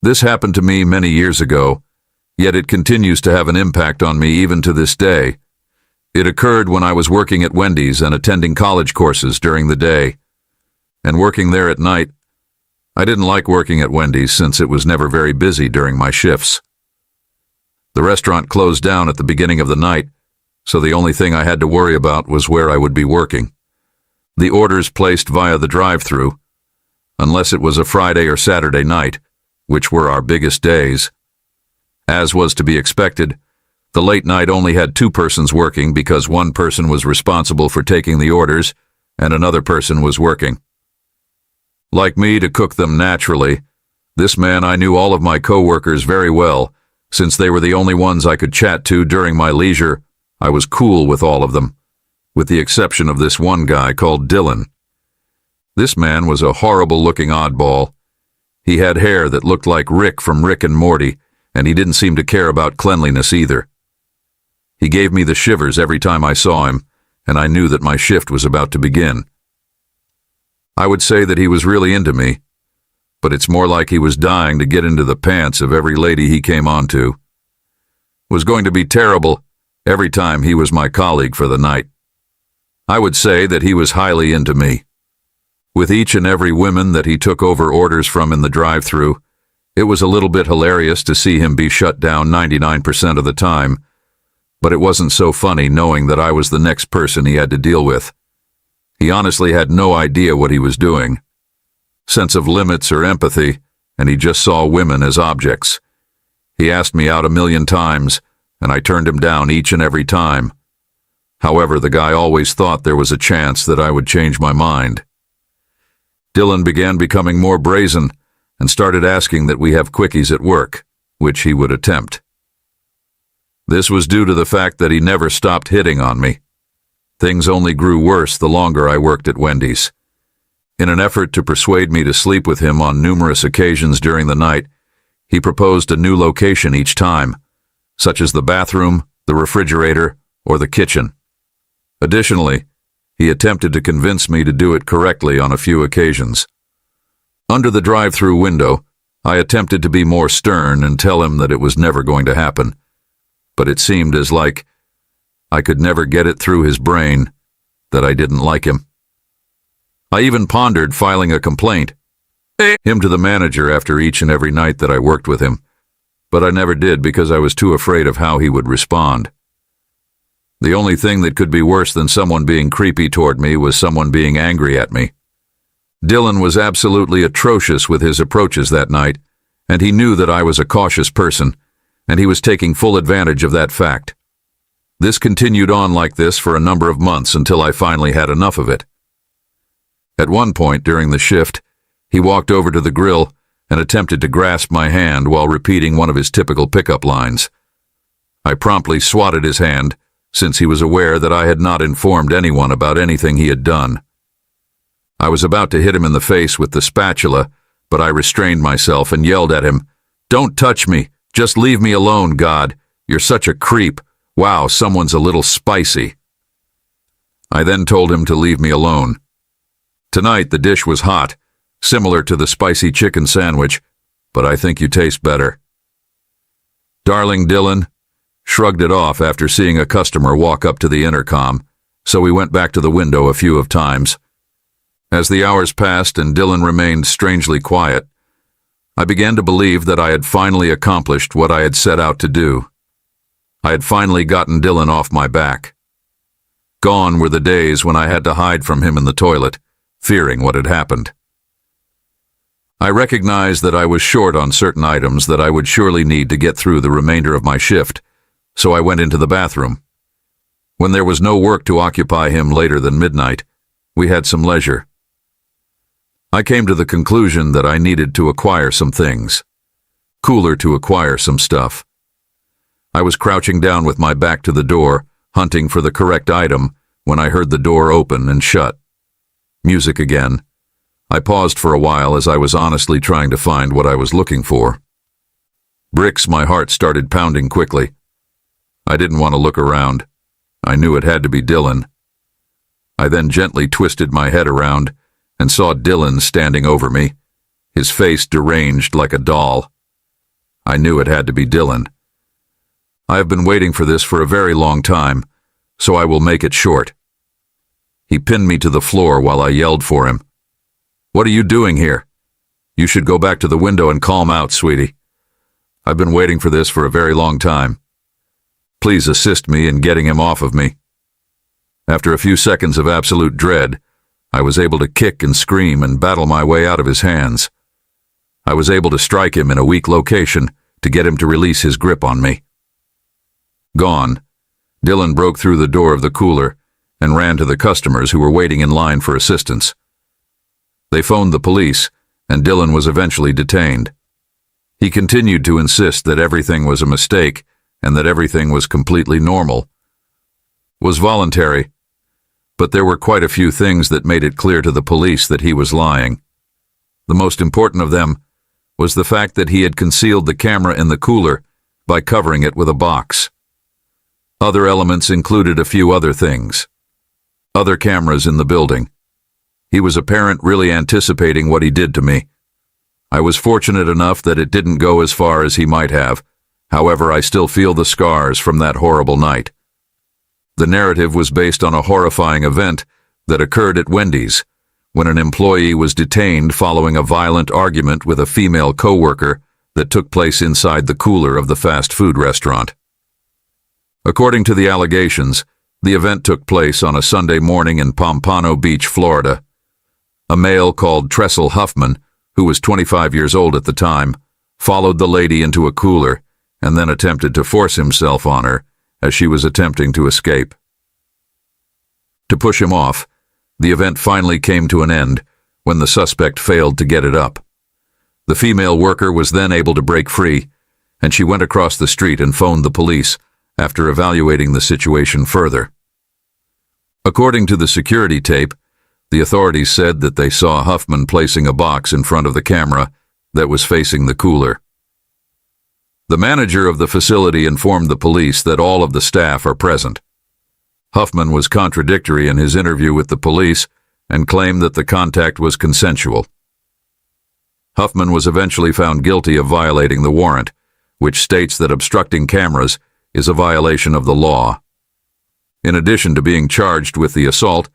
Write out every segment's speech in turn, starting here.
This happened to me many years ago, yet it continues to have an impact on me even to this day. It occurred when I was working at Wendy's and attending college courses during the day, and working there at night. I didn't like working at Wendy's since it was never very busy during my shifts. The restaurant closed down at the beginning of the night, so the only thing I had to worry about was where I would be working. The orders placed via the drive-thru, unless it was a Friday or Saturday night, which were our biggest days. As was to be expected, the late night only had 2 persons working because one person was responsible for taking the orders and another person was working. Like me to cook them naturally, this man I knew all of my co-workers very well. Since they were the only ones I could chat to during my leisure, I was cool with all of them, with the exception of this one guy called Dylan. This man was a horrible-looking oddball. He had hair that looked like Rick from Rick and Morty, and he didn't seem to care about cleanliness either. He gave me the shivers every time I saw him, and I knew that my shift was about to begin. I would say that he was really into me, but it's more like he was dying to get into the pants of every lady he came on to. It was going to be terrible every time he was my colleague for the night. I would say that he was highly into me. With each and every woman that he took over orders from in the drive-thru, it was a little bit hilarious to see him be shut down 99% of the time, but it wasn't so funny knowing that I was the next person he had to deal with. He honestly had no idea what he was doing. Sense of limits or empathy, and he just saw women as objects. He asked me out 1,000,000 times, and I turned him down each and every time. However, the guy always thought there was a chance that I would change my mind. Dylan began becoming more brazen and started asking that we have quickies at work, which he would attempt. This was due to the fact that he never stopped hitting on me. Things only grew worse the longer I worked at Wendy's. In an effort to persuade me to sleep with him on numerous occasions during the night, he proposed a new location each time, such as the bathroom, the refrigerator, or the kitchen. Additionally, he attempted to convince me to do it correctly on a few occasions. Under the drive-thru window, I attempted to be more stern and tell him that it was never going to happen, but it seemed as like I could never get it through his brain that I didn't like him. I even pondered filing a complaint, him to the manager after each and every night that I worked with him, but I never did because I was too afraid of how he would respond. The only thing that could be worse than someone being creepy toward me was someone being angry at me. Dylan was absolutely atrocious with his approaches that night, and he knew that I was a cautious person, and he was taking full advantage of that fact. This continued on like this for a number of months until I finally had enough of it. At one point during the shift, he walked over to the grill and attempted to grasp my hand while repeating one of his typical pickup lines. I promptly swatted his hand, since he was aware that I had not informed anyone about anything he had done. I was about to hit him in the face with the spatula, but I restrained myself and yelled at him, "Don't touch me! Just leave me alone, God! You're such a creep! Wow, someone's a little spicy!" I then told him to leave me alone. Tonight the dish was hot, similar to the spicy chicken sandwich, but I think you taste better. Darling Dylan shrugged it off after seeing a customer walk up to the intercom, so we went back to the window a few of times. As the hours passed and Dylan remained strangely quiet, I began to believe that I had finally accomplished what I had set out to do. I had finally gotten Dylan off my back. Gone were the days when I had to hide from him in the toilet, fearing what had happened. I recognized that I was short on certain items that I would surely need to get through the remainder of my shift, so I went into the bathroom. When there was no work to occupy him later than midnight, we had some leisure. I came to the conclusion that I needed to acquire some things. Cooler to acquire some stuff. I was crouching down with my back to the door, hunting for the correct item, when I heard the door open and shut. Music again. I paused for a while as I was honestly trying to find what I was looking for. Bricks, my heart started pounding quickly. I didn't want to look around. I knew it had to be Dylan. I then gently twisted my head around and saw Dylan standing over me, his face deranged like a doll. I knew it had to be Dylan. I have been waiting for this for a very long time, so I will make it short. He pinned me to the floor while I yelled for him. "What are you doing here? You should go back to the window and calm out, sweetie. I've been waiting for this for a very long time. Please assist me in getting him off of me." After a few seconds of absolute dread, I was able to kick and scream and battle my way out of his hands. I was able to strike him in a weak location to get him to release his grip on me. Gone, Dylan broke through the door of the cooler and ran to the customers who were waiting in line for assistance. They phoned the police, and Dylan was eventually detained. He continued to insist that everything was a mistake and that everything was completely normal. Was voluntary, but there were quite a few things that made it clear to the police that he was lying. The most important of them was the fact that he had concealed the camera in the cooler by covering it with a box. Other elements included a few other things. Other cameras in the building. He was apparently really anticipating what he did to me. I was fortunate enough that it didn't go as far as he might have. However, I still feel the scars from that horrible night. The narrative was based on a horrifying event that occurred at Wendy's, when an employee was detained following a violent argument with a female coworker that took place inside the cooler of the fast food restaurant. According to the allegations, the event took place on a Sunday morning in Pompano Beach, Florida. A male called Tressel Huffman, who was 25 years old at the time, followed the lady into a cooler and then attempted to force himself on her as she was attempting to escape. To push him off, the event finally came to an end when the suspect failed to get it up. The female worker was then able to break free, and she went across the street and phoned the police after evaluating the situation further. According to the security tape, the authorities said that they saw Huffman placing a box in front of the camera that was facing the cooler. The manager of the facility informed the police that all of the staff are present. Huffman was contradictory in his interview with the police and claimed that the contact was consensual. Huffman was eventually found guilty of violating the warrant, which states that obstructing cameras is a violation of the law. In addition to being charged with the assault,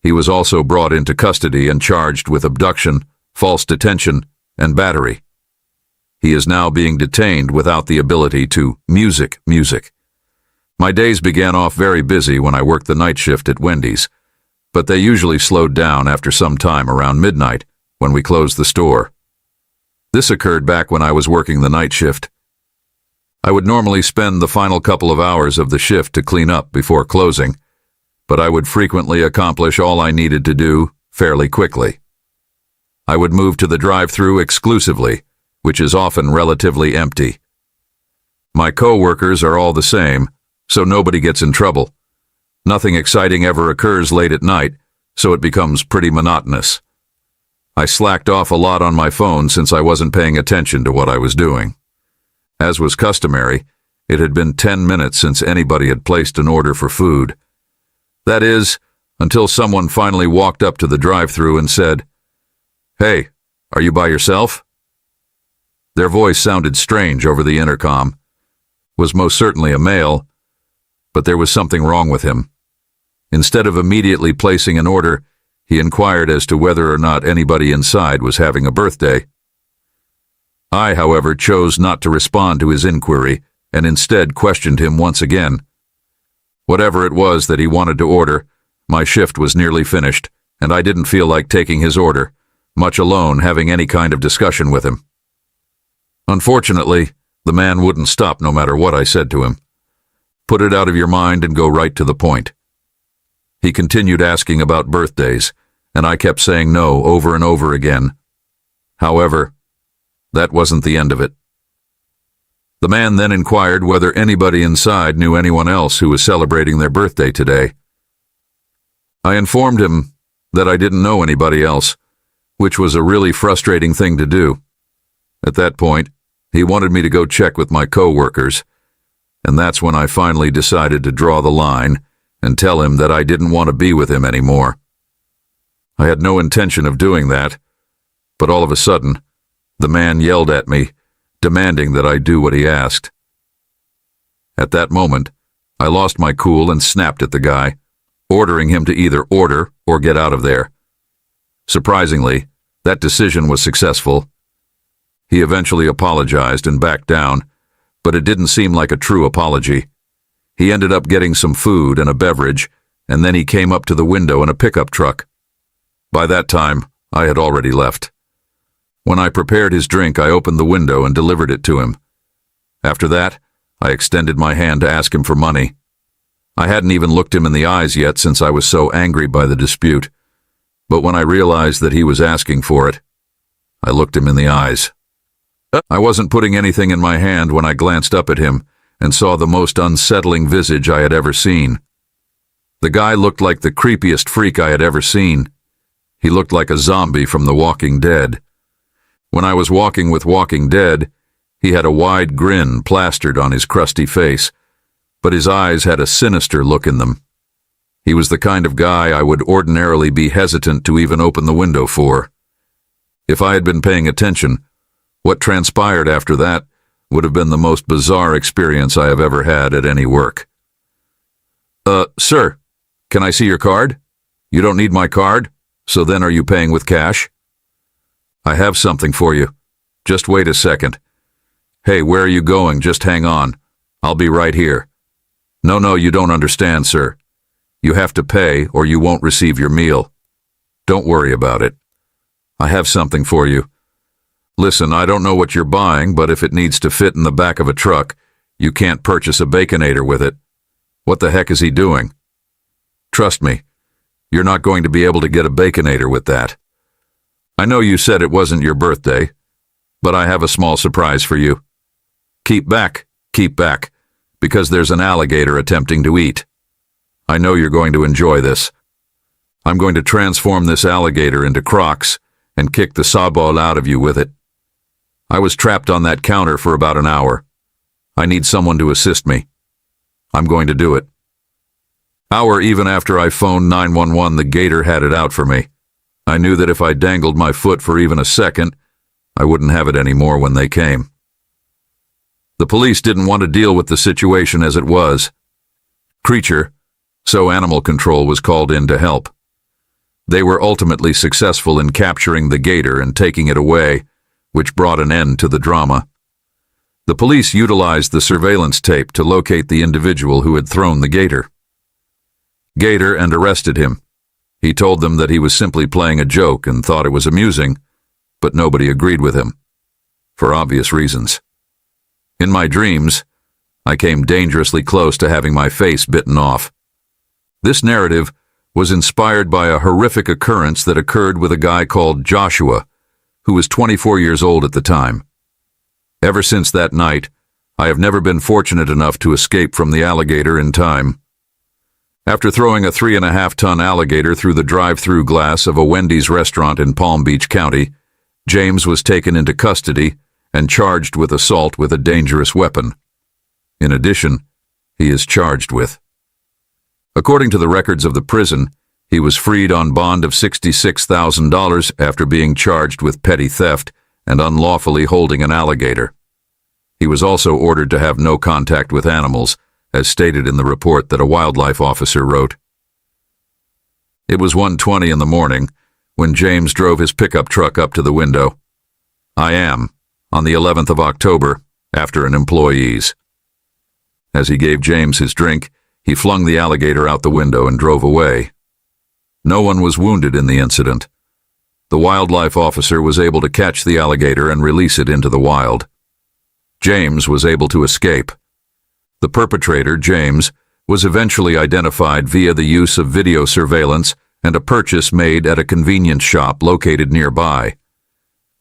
he was also brought into custody and charged with abduction, false detention, and battery. He is now being detained without the ability to music. My days began off very busy when I worked the night shift at Wendy's, but they usually slowed down after some time around midnight when we closed the store. This occurred back when I was working the night shift. I would normally spend the final couple of hours of the shift to clean up before closing, but I would frequently accomplish all I needed to do fairly quickly. I would move to the drive-thru exclusively, which is often relatively empty. My co-workers are all the same, so nobody gets in trouble. Nothing exciting ever occurs late at night, so it becomes pretty monotonous. I slacked off a lot on my phone since I wasn't paying attention to what I was doing. As was customary, it had been 10 minutes since anybody had placed an order for food. That is, until someone finally walked up to the drive-thru and said, "Hey, are you by yourself?" Their voice sounded strange over the intercom. Was most certainly a male, but there was something wrong with him. Instead of immediately placing an order, he inquired as to whether or not anybody inside was having a birthday. I, however, chose not to respond to his inquiry and instead questioned him once again. Whatever it was that he wanted to order, my shift was nearly finished, and I didn't feel like taking his order, much alone having any kind of discussion with him. Unfortunately, the man wouldn't stop no matter what I said to him. Put it out of your mind and go right to the point. He continued asking about birthdays, and I kept saying no over and over again. However, that wasn't the end of it. The man then inquired whether anybody inside knew anyone else who was celebrating their birthday today. I informed him that I didn't know anybody else, which was a really frustrating thing to do. At that point, he wanted me to go check with my co-workers, and that's when I finally decided to draw the line and tell him that I didn't want to be with him anymore. I had no intention of doing that, but all of a sudden, the man yelled at me, demanding that I do what he asked. At that moment, I lost my cool and snapped at the guy, ordering him to either order or get out of there. Surprisingly, that decision was successful. He eventually apologized and backed down, but it didn't seem like a true apology. He ended up getting some food and a beverage, and then he came up to the window in a pickup truck. By that time, I had already left. When I prepared his drink, I opened the window and delivered it to him. After that, I extended my hand to ask him for money. I hadn't even looked him in the eyes yet since I was so angry by the dispute. But when I realized that he was asking for it, I looked him in the eyes. I wasn't putting anything in my hand when I glanced up at him and saw the most unsettling visage I had ever seen. The guy looked like the creepiest freak I had ever seen. He looked like a zombie from The Walking Dead. When I was walking with Walking Dead, he had a wide grin plastered on his crusty face, but his eyes had a sinister look in them. He was the kind of guy I would ordinarily be hesitant to even open the window for. If I had been paying attention, what transpired after that would have been the most bizarre experience I have ever had at any work. Sir, can I see your card? You don't need my card, so then are you paying with cash? I have something for you. Just wait a second. Hey, where are you going? Just hang on. I'll be right here. No, you don't understand, sir. You have to pay or you won't receive your meal. Don't worry about it. I have something for you. Listen, I don't know what you're buying, but if it needs to fit in the back of a truck, you can't purchase a Baconator with it. What the heck is he doing? Trust me, you're not going to be able to get a Baconator with that. I know you said it wasn't your birthday, but I have a small surprise for you. Keep back, because there's an alligator attempting to eat. I know you're going to enjoy this. I'm going to transform this alligator into Crocs and kick the sawball out of you with it. I was trapped on that counter for about an hour. I need someone to assist me. I'm going to do it. Even after I phoned 911, the gator had it out for me. I knew that if I dangled my foot for even a second, I wouldn't have it anymore when they came. The police didn't want to deal with the situation as it was. Creature, so animal control was called in to help. They were ultimately successful in capturing the gator and taking it away, which brought an end to the drama. The police utilized the surveillance tape to locate the individual who had thrown the gator. And arrested him. He told them that he was simply playing a joke and thought it was amusing, but nobody agreed with him, for obvious reasons. In my dreams, I came dangerously close to having my face bitten off. This narrative was inspired by a horrific occurrence that occurred with a guy called Joshua, who was 24 years old at the time. Ever since that night, I have never been fortunate enough to escape from the alligator in time. After throwing a 3.5-ton alligator through the drive-through glass of a Wendy's restaurant in Palm Beach County, James was taken into custody and charged with assault with a dangerous weapon. In addition, he is charged with. According to the records of the prison, he was freed on bond of $66,000 after being charged with petty theft and unlawfully holding an alligator. He was also ordered to have no contact with animals, as stated in the report that a wildlife officer wrote. It was 1:20 in the morning when James drove his pickup truck up to the window. On the 11th of October, after an employee's. As he gave James his drink, he flung the alligator out the window and drove away. No one was wounded in the incident. The wildlife officer was able to catch the alligator and release it into the wild. James was able to escape. The perpetrator, James, was eventually identified via the use of video surveillance and a purchase made at a convenience shop located nearby.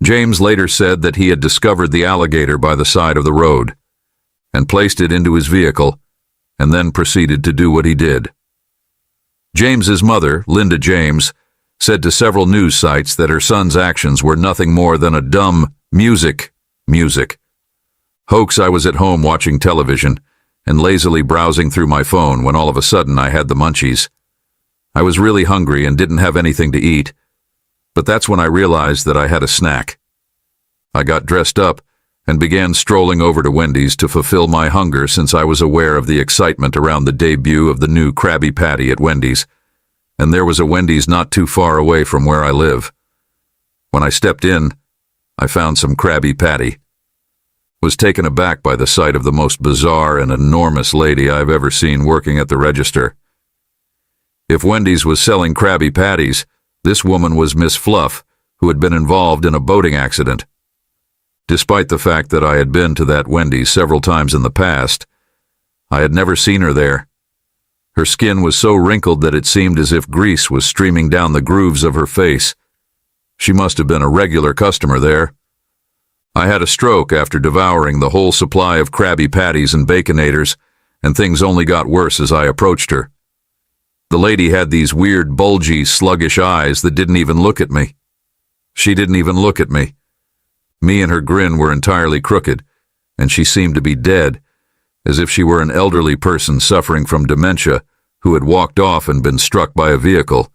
James later said that he had discovered the alligator by the side of the road and placed it into his vehicle and then proceeded to do what he did. James's mother, Linda James, said to several news sites that her son's actions were nothing more than a dumb music hoax. I was at home watching television and lazily browsing through my phone when all of a sudden I had the munchies. I was really hungry and didn't have anything to eat, but that's when I realized that I had a snack. I got dressed up and began strolling over to Wendy's to fulfill my hunger since I was aware of the excitement around the debut of the new Krabby Patty at Wendy's, and there was a Wendy's not too far away from where I live. When I stepped in, I found some Krabby Patty. Was taken aback by the sight of the most bizarre and enormous lady I've ever seen working at the register. If Wendy's was selling Krabby Patties, this woman was Miss Fluff, who had been involved in a boating accident. Despite the fact that I had been to that Wendy's several times in the past, I had never seen her there. Her skin was so wrinkled that it seemed as if grease was streaming down the grooves of her face. She must have been a regular customer there. I had a stroke after devouring the whole supply of Krabby Patties and Baconators, and things only got worse as I approached her. The lady had these weird, bulgy, sluggish eyes that didn't even look at me. She didn't even look at me. Me and her grin were entirely crooked, and she seemed to be dead, as if she were an elderly person suffering from dementia who had walked off and been struck by a vehicle.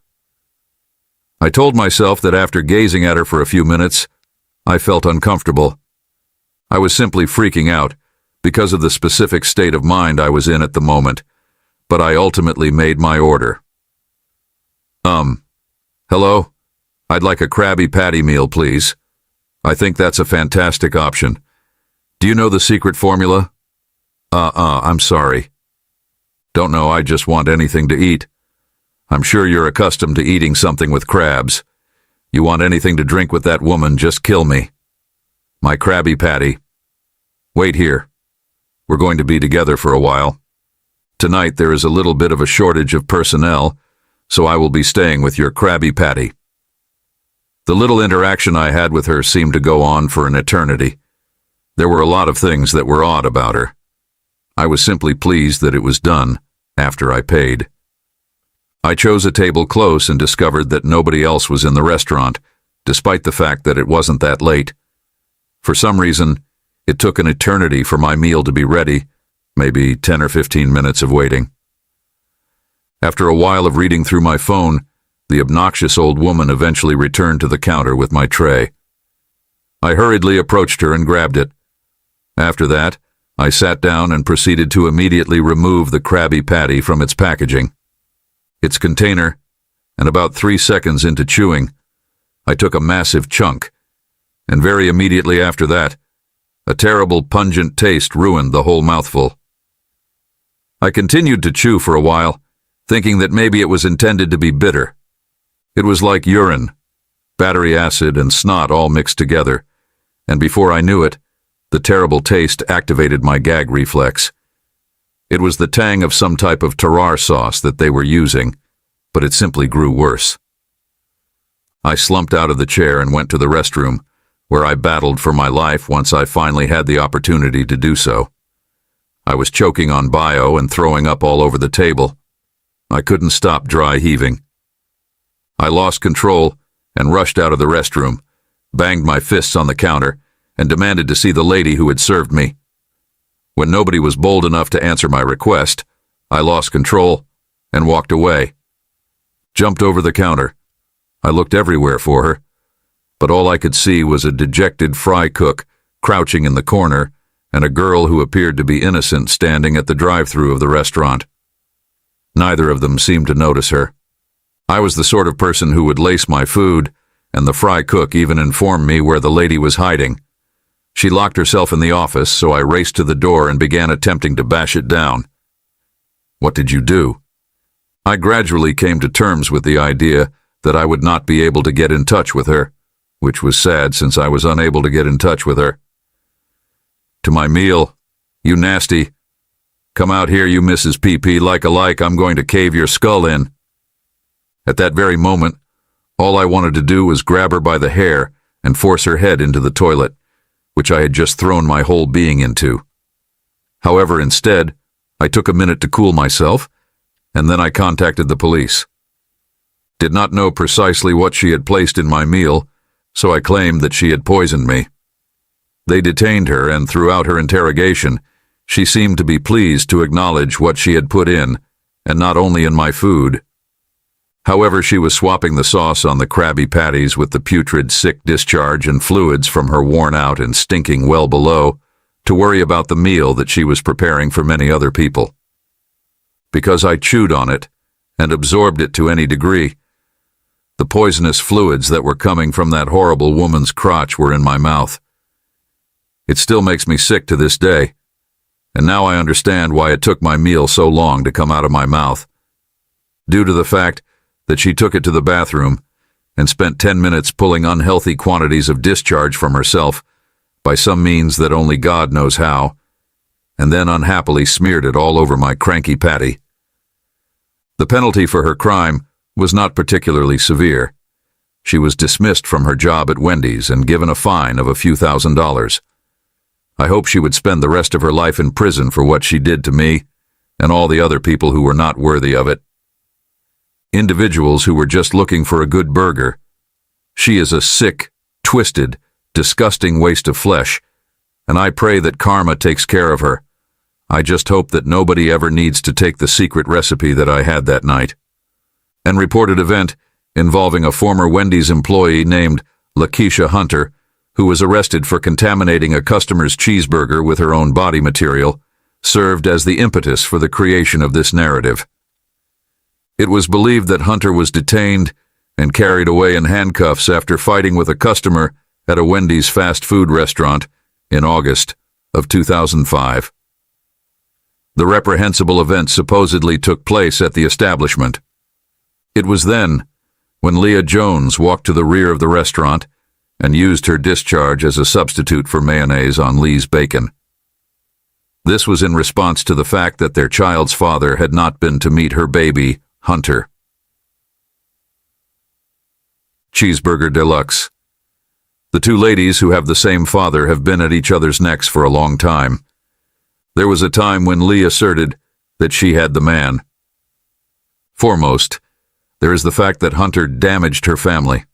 I told myself that after gazing at her for a few minutes, I felt uncomfortable. I was simply freaking out because of the specific state of mind I was in at the moment, but I ultimately made my order. Hello? I'd like a Krabby Patty meal, please. I think that's a fantastic option. Do you know the secret formula? I'm sorry. Don't know, I just want anything to eat. I'm sure you're accustomed to eating something with crabs. You want anything to drink with that woman, just kill me. My Krabby Patty. Wait here. We're going to be together for a while. Tonight there is a little bit of a shortage of personnel, so I will be staying with your Krabby Patty. The little interaction I had with her seemed to go on for an eternity. There were a lot of things that were odd about her. I was simply pleased that it was done after I paid. I chose a table close and discovered that nobody else was in the restaurant, despite the fact that it wasn't that late. For some reason, it took an eternity for my meal to be ready, maybe 10 or 15 minutes of waiting. After a while of reading through my phone, the obnoxious old woman eventually returned to the counter with my tray. I hurriedly approached her and grabbed it. After that, I sat down and proceeded to immediately remove the Krabby Patty from its packaging. Its container, and about 3 seconds into chewing, I took a massive chunk, and very immediately after that, a terrible pungent taste ruined the whole mouthful. I continued to chew for a while, thinking that maybe it was intended to be bitter. It was like urine, battery acid and snot all mixed together, and before I knew it, the terrible taste activated my gag reflex. It was the tang of some type of tartar sauce that they were using, but it simply grew worse. I slumped out of the chair and went to the restroom, where I battled for my life once I finally had the opportunity to do so. I was choking on bio and throwing up all over the table. I couldn't stop dry heaving. I lost control and rushed out of the restroom, banged my fists on the counter, and demanded to see the lady who had served me. When nobody was bold enough to answer my request, I lost control and walked away. Jumped over the counter. I looked everywhere for her, but all I could see was a dejected fry cook crouching in the corner and a girl who appeared to be innocent standing at the drive-thru of the restaurant. Neither of them seemed to notice her. I was the sort of person who would lace my food, and the fry cook even informed me where the lady was hiding. She locked herself in the office, so I raced to the door and began attempting to bash it down. What did you do? I gradually came to terms with the idea that I would not be able to get in touch with her, which was sad since I was unable to get in touch with her. To my meal, you nasty. Come out here, you Mrs. PP, like I'm going to cave your skull in. At that very moment, all I wanted to do was grab her by the hair and force her head into the toilet, which I had just thrown my whole being into. However, instead, I took a minute to cool myself, and then I contacted the police. Did not know precisely what she had placed in my meal, so I claimed that she had poisoned me. They detained her, and throughout her interrogation, she seemed to be pleased to acknowledge what she had put in, and not only in my food. However, she was swapping the sauce on the Krabby Patties with the putrid, sick discharge and fluids from her worn-out and stinking well below to worry about the meal that she was preparing for many other people. Because I chewed on it and absorbed it to any degree, the poisonous fluids that were coming from that horrible woman's crotch were in my mouth. It still makes me sick to this day, and now I understand why it took my meal so long to come out of my mouth. Due to the fact that she took it to the bathroom and spent 10 minutes pulling unhealthy quantities of discharge from herself by some means that only God knows how, and then unhappily smeared it all over my cranky patty. The penalty for her crime was not particularly severe. She was dismissed from her job at Wendy's and given a fine of a few $1,000s. I hope she would spend the rest of her life in prison for what she did to me and all the other people who were not worthy of it. Individuals who were just looking for a good burger. She is a sick, twisted, disgusting waste of flesh, and I pray that karma takes care of her. I just hope that nobody ever needs to take the secret recipe that I had that night. An reported event involving a former Wendy's employee named Lakeisha Hunter, who was arrested for contaminating a customer's cheeseburger with her own body material, served as the impetus for the creation of this narrative. It was believed that Hunter was detained and carried away in handcuffs after fighting with a customer at a Wendy's fast food restaurant in August of 2005. The reprehensible event supposedly took place at the establishment. It was then when Leah Jones walked to the rear of the restaurant and used her discharge as a substitute for mayonnaise on Lee's bacon. This was in response to the fact that their child's father had not been to meet her baby, Hunter. Cheeseburger Deluxe. The two ladies who have the same father have been at each other's necks for a long time. There was a time when Lee asserted that she had the man. Foremost, there is the fact that Hunter damaged her family.